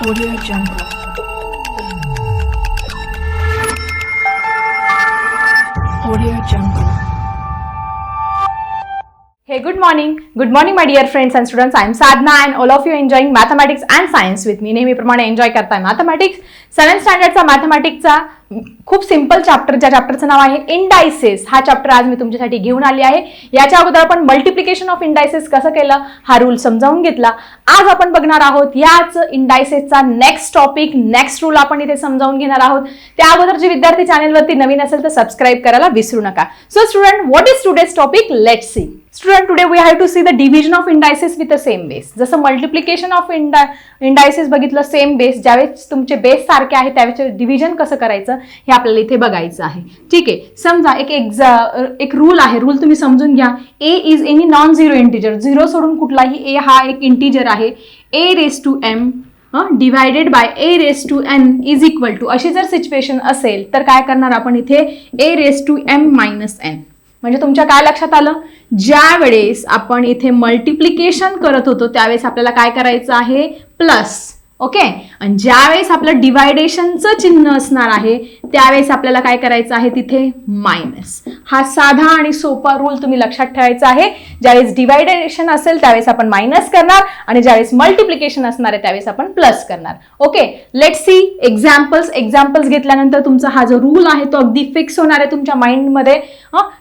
Audio Jungle. Audio Jungle. Hey, good morning my dear friends and students. I am Sadhna and all of you enjoying mathematics and science with me. नेहमीप्रमाणे enjoy करताय mathematics. 7th स्टँडर्डचा मॅथमॅटिक्सचा खूप simple chapter, ज्या चॅप्टरचं नाव आहे indices. हा chapter आज मी तुमच्यासाठी घेऊन आली आहे. याच्या अगोदर आपण मल्टिप्लिकेशन ऑफ इंडायसेस कसं केलं हा रूल समजावून घेतला. आज आपण बघणार आहोत याच इंडायसेसचा नेक्स्ट टॉपिक, नेक्स्ट रूल आपण इथे समजावून घेणार आहोत. त्या अगोदर जे विद्यार्थी चॅनलवरती नवीन असेल तर सबस्क्राईब करायला विसरू नका. So student, what is today's topic? Let's see. Student, today we have to see the division of indices with a same base. जसं मल्टिप्लिकेशन ऑफ इंडायसेस बघितलं, सेम बेस, ज्यावेळेस तुमचे बेस सारखे आहे त्यावेळेस डिव्हिजन कसं करायचं हे आपल्याला इथे बघायचं आहे. ठीक आहे, समजा एक रूल आहे. रूल तुम्ही समजून घ्या. A is any non zero integer. Zero सोडून कुठलाही ए हा एक इंटिजर आहे. A raise to M divided by A raise to N is equal to, अशी जर सिच्युएशन असेल तर काय करणार आपण इथे? A raise to M minus N. म्हणजे तुमच्या काय लक्षात आलं? ज्या वेळेस आपण इथे मल्टिप्लिकेशन करत होतो त्यावेळेस आपल्याला काय करायचं आहे? प्लस. ओके. आणि ज्यावेळेस आपलं डिवायडेशनचं चिन्ह असणार आहे त्यावेळेस आपल्याला काय करायचं आहे? तिथे मायनस. हा साधा आणि सोपा रूल तुम्ही लक्षात ठेवायचा आहे. ज्यावेळेस डिवायडेशन असेल त्यावेळेस आपण मायनस करणार आणि ज्यावेळेस मल्टिप्लिकेशन असणार आहे त्यावेळेस आपण प्लस करणार. ओके, लेट्स सी एक्झाम्पल्स घेतल्यानंतर तुमचा हा जो रूल आहे तो अगदी फिक्स होणार आहे तुमच्या माइंडमध्ये.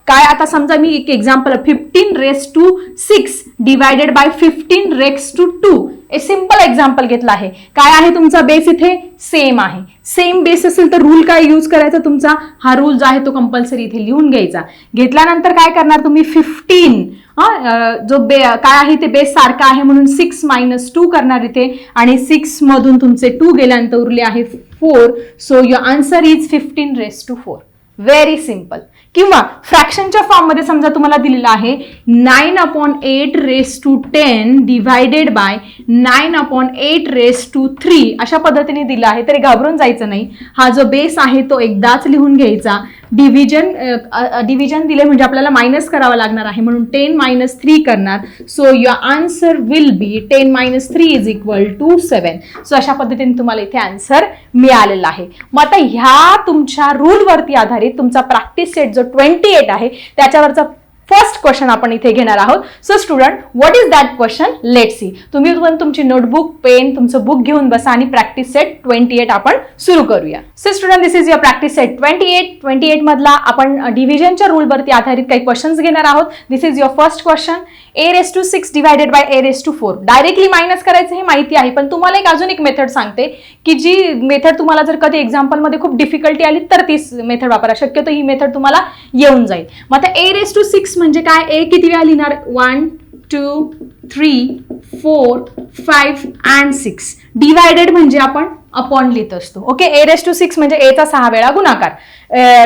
काय, आता समजा मी एक example 15 raise to 6 divided by 15 raise to 2 एक सिंपल एक्झाम्पल घेतला आहे. काय आहे तुमचा बेस? इथे सेम आहे. सेम बेस असेल तर रूल काय यूज करायचा? तुमचा हा रूल जो आहे तो कंपल्सरी इथे लिहून घ्यायचा. घेतल्यानंतर काय करणार तुम्ही? 15 जो काय आहे ते बेस सारखा आहे म्हणून 6 मायनस 2 करणार इथे आणि 6 मधून तुमचे 2 गेल्यानंतर उरले आहे 4. So your answer is 15 raise to 4. Very simple. किंवा फ्रॅक्शनच्या फॉर्म मध्ये समजा तुम्हाला दिलेला आहे 9/8 raise to 10 divided by 9/8 raise to 3 अशा पद्धतीने दिला आहे. तरी घाबरून जायचं नाही. हा जो बेस आहे तो एकदाच लिहून घ्यायचा. डिव्हिजन दिले म्हणजे आपल्याला मायनस करावं लागणार आहे म्हणून 10 मायनस 3 करणार. So your answer will be 10 minus 3 is equal to 7. So अशा पद्धतीने तुम्हाला इथे आन्सर मिळालेला आहे. मग आता ह्या तुमच्या रूलवरती आधारित तुमचा प्रॅक्टिस सेट जो 28 आहे त्याच्यावरचा फर्स्ट क्वेश्चन आपण इथे घेणार आहोत. So student, what is that question? Let's see. तुम्ही पण तुमची नोटबुक, पेन, तुमचं बुक घेऊन बसा आणि प्रॅक्टिस सेट 28 आपण सुरू करूया. So student, this is your practice set 28 मधला आपण डिव्हिजनच्या रूलवरती आधारित काही क्वेश्चन्स घेणार आहोत. This is your first question. A raise to 6 divided by A raise to 4. Directly minus करायचं हे माहिती आहे, पण तुम्हाला अजून एक मेथड सांगते की जी मेथड तुम्हाला जर कधी एक्झाम्पलमध्ये खूप डिफिकल्टी आली तर ती मेथड वापरा. शक्यतो ही मेथड तुम्हाला येऊन जाईल. मग आता ए रेस टू 6 म्हणजे काय? ए किती वेळा लिहिणार? 1 2 3 4 5 and 6. डिवायडेड म्हणजे आपण अपॉन लिहित असतो. ओके, ए रेस टू 6 म्हणजे ए चा 6 वेळा गुणाकार,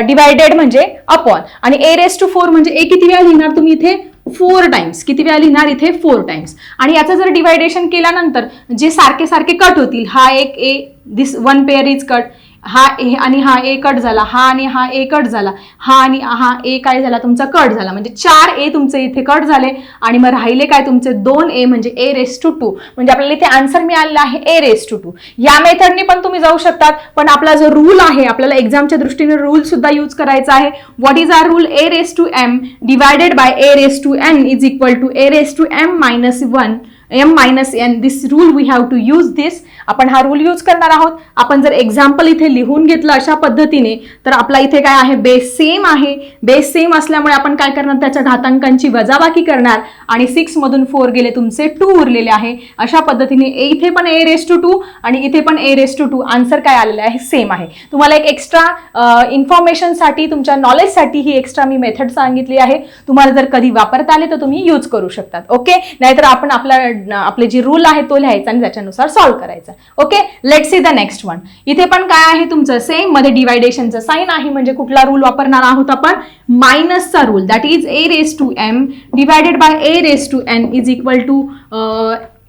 डिवायडेड म्हणजे अपॉन. आणि ए रेस टू 4 म्हणजे ए किती वेळा लिहिणार तुम्ही इथे? 4 टाइम्स. किती वेळा लिहिणार इथे? 4 टाइम्स. आणि याचं जर डिवायडेशन केल्यानंतर जे सारखे सारखे कट होतील, हा एक ए, दिस वन पेअर इज कट, हा ए आणि हा ए कट झाला, हा आणि हा ए कट झाला, हा आणि हा ए काय झाला तुमचा? कट झाला. म्हणजे 4 ए तुमचे इथे कट झाले आणि मग राहिले काय तुमचे? 2 ए म्हणजे ए रेस टू 2. म्हणजे आपल्याला इथे आन्सर मिळालेला आहे ए रेस टू 2. या मेथडने पण तुम्ही जाऊ शकतात, पण आपला जो रूल आहे आपल्याला एक्झामच्या दृष्टीने रूल सुद्धा यूज करायचा आहे. What is our rule? A raise to M divided by A raise to N is equal to A raise to M minus 1 m minus n. This rule we have to use this. आपण हा rule use करणार आहोत. आपण जर example इथे लिहून घेतलं अशा पद्धतीने तर आपला इथे काय आहे? बेस सेम आहे. बेस सेम असल्यामुळे आपण काय करणार? त्याच्या घातांकांची वजाबाकी करणार आणि 6 मधून 4 गेले तुमचे 2 उरलेले आहे. अशा पद्धतीने इथे पण ए रेस टू 2 आणि इथे पण ए रेस टू 2. आन्सर काय आलेलं आहे? सेम आहे. तुम्हाला एक एक्स्ट्रा इन्फॉर्मेशनसाठी, तुमच्या नॉलेजसाठी ही एक्स्ट्रा मी मेथड सांगितली आहे. तुम्हाला जर कधी वापरता आले तर तुम्ही यूज करू शकतात. ओके, नाहीतर आपण आपले जे रूल आहे तो लिहायचा आणि त्याच्यानुसार सॉल्व्ह करायचा. Okay, let's see the next one. इथे पण काय आहे तुमचं? सेम मध्ये डिवायडेशनचं साइन आहे म्हणजे कुठला रूल वापरणार आहोत आपण? मायनसचा rule. That is A raise to M divided by A raise to N is equal to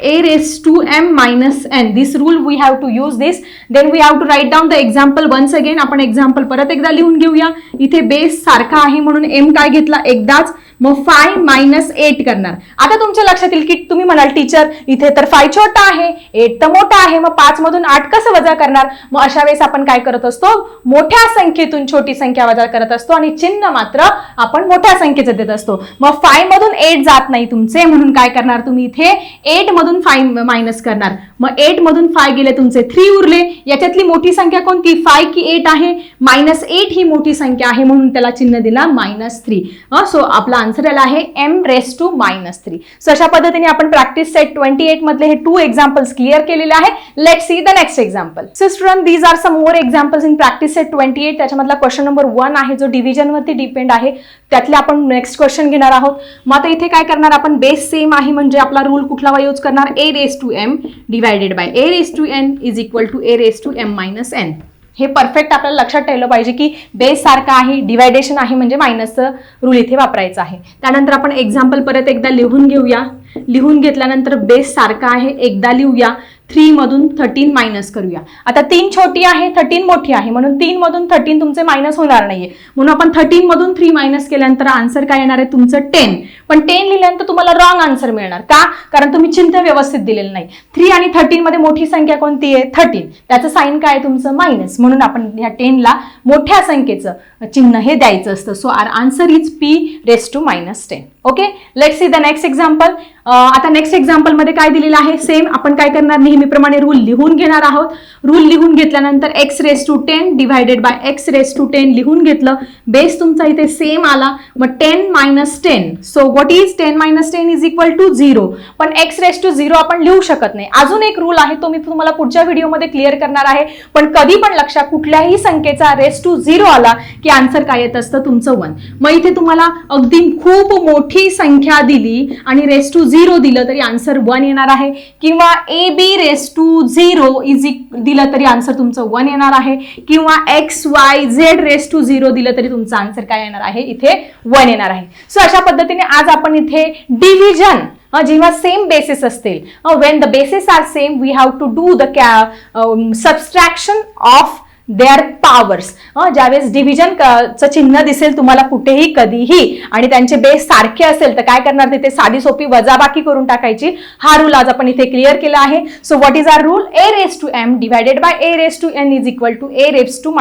a raised to m minus n. This rule we have to use this. Then we have to write down the example once again. आपण example परत एकदा लिहून घेऊया. इथे base सारखा आहे म्हणून m काय घेतला एकदाच, मग 5 मायनस 8 करणार. आता तुमच्या लक्षात येईल की तुम्ही म्हणाल टीचर इथे तर 5 छोटा आहे, 8 तर मोठा आहे, मग 5 मधून 8 कसं वजा करणार. मग अशा वेळेस आपण काय करत असतो, मोठ्या संख्येतून छोटी संख्या वजा करत असतो आणि चिन्ह मात्र आपण मोठ्या संख्येचं देत असतो. मग 5 मधून 8 जात नाही तुमचे, म्हणून काय करणार तुम्ही इथे 8 मधून 5 मायनस करणार. मग 8 मधून 5 गेले तुमचे 3 उरले. याच्यातली मोठी संख्या कोणती, 5 की 8 आहे. -8 ही मोठी संख्या आहे म्हणून त्याला चिन्ह दिला -3. सो आपला आन्सर आला आहे m raised to -3. सो अशा पद्धतीने आपण प्रॅक्टिस सेट 28 मधले हे 2 एक्झाम्पल्स क्लिअर केलेले आहे. Let's see the next example. So student these are some more examples in practice set 28. त्याच्यामधला क्वेश्चन नंबर 1 आहे जो डिव्हिजन वरती डिपेंड आहे. त्यातले आपण नेक्स्ट क्वेश्चन घेणार आहोत. मग आता इथे काय करणार आपण, बेस सेम आहे म्हणजे आपला रूल कुठला यूज करणार, a raised to m divided by a raised to n is equal to a raised to m minus n. हे परफेक्ट आपल्याला लक्षात ठेवलं पाहिजे की बेस सारखा आहे, डिवायडेशन आहे म्हणजे मायनसचं रूल इथे वापरायचं आहे. त्यानंतर आपण एक्झाम्पल परत एकदा लिहून घेऊया. लिहून घेतल्यानंतर बेस सारखा आहे एकदा लिहूया. 3 मधून 13 मायनस करूया. आता 3 छोटी आहे, 13 मोठी आहे म्हणून 3 मधून 13 तुमचे मायनस होणार नाहीये, म्हणून आपण 13 मधून 3 मायनस केल्यानंतर आन्सर काय येणार आहे तुमचं 10. पण 10 लिहिल्यानंतर तुम्हाला रॉंग आन्सर मिळणार का, कारण तुम्ही चिन्ह व्यवस्थित दिलेलं नाही. 3 आणि 13 मध्ये मोठी संख्या कोणती आहे 13, त्याचं साइन काय आहे तुमचं मायनस, म्हणून आपण ह्या 10 ला मोठ्या संख्येचं चिन्ह हे द्यायचं असतं. So R answer is p raised to -10. Okay, let's see the next example. आता नेक्स्ट एक्झाम्पल मध्ये काय दिलेलं आहे, सेम आपण काय करणार नेहमीप्रमाणे रूल लिहून घेणार आहोत. रूल लिहून घेतल्यानंतर x raised to 10 divided bye x raised to 10 लिहून घेतलं. बेस तुमचा इथे सेम आला, मग 10 minus 10. So what is 10 minus 10 is equal to 0. पण x raised to 0 आपण लिहू शकत नाही. अजून एक रूल आहे तो मी तुम्हाला पुढच्या व्हिडिओमध्ये क्लिअर करणार आहे. पण कधी पण लक्षात, कुठल्याही संख्येचा raised to 0 आला की आन्सर काय येत असतं तुमचं 1. मग इथे तुम्हाला अगदी खूप मोठी संख्या दिली आणि raised to 0 दिलं तरी आन्सर 1 येणार आहे, किंवा ab raised to 0 इज दिलं तरी आन्सर तुमचं 1 येणार आहे, किंवा XYZ raised to 0 दिलं तरी तुमचं आन्सर काय येणार आहे इथे 1 येणार आहे. सो अशा पद्धतीने आज आपण इथे डिव्हिजन जेव्हा सेम बेसिस असतील, when the basis are same we have to do the subtraction of their powers. ज्यावेळेस डिव्हिजनचं चिन्ह दिसेल तुम्हाला कुठेही कधीही आणि त्यांचे बेस सारखे असेल तर काय करणार, तिथे साधी सोपी वजाबाकी करून टाकायची. हा रूल आज आपण इथे क्लिअर केला आहे. So what is our rule, a raised to m divided by a raised to n is equal to a raised to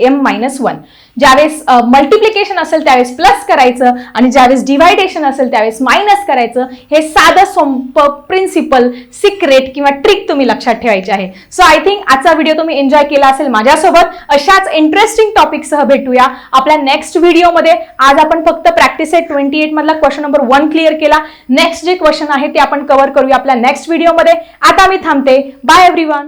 m minus 1. ज्यावेळेस मल्टिप्लिकेशन असेल त्यावेळेस प्लस करायचं आणि ज्यावेळेस डिवायडेशन असेल त्यावेळेस मायनस करायचं. हे साधं सोपं प्रिन्सिपल, सिक्रेट किंवा ट्रिक तुम्ही लक्षात ठेवायचे आहे. सो आय थिंक आजचा व्हिडिओ तुम्ही एन्जॉय केला असेल माझ्यासोबत. अशाच इंटरेस्टिंग टॉपिकसह भेटूया आपल्या नेक्स्ट व्हिडिओमध्ये. आज आपण फक्त प्रॅक्टिस सेट 28 मधला क्वेश्चन नंबर 1 क्लिअर केला. नेक्स्ट जे क्वेश्चन आहे ते आपण कव्हर करूया आपल्या नेक्स्ट व्हिडिओमध्ये. आता मी थांबते. Bye everyone.